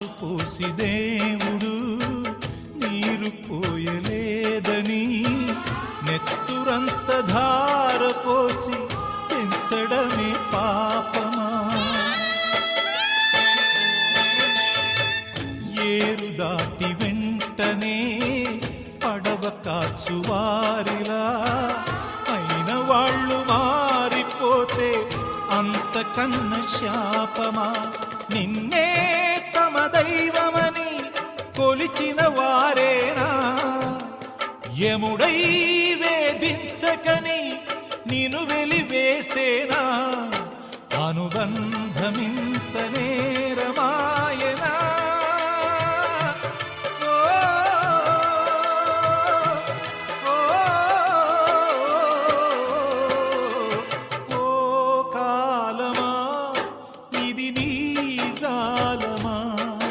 పోసి దేవుడు నీరు పోయలేదని నెత్తురంత ధార పోసి పెంచడమే పాపమా? ఏరు దాటి వెంటనే పడవ కాచువారిలా అయిన వాళ్ళు మారిపోతే అంతకన్న శాపమా? నిన్నే తమ దైవమని కొలిచిన వారేనా యముడై వేధించకని నిను వెలివేసేనా? అనుబంధమింత నేరమాయనా?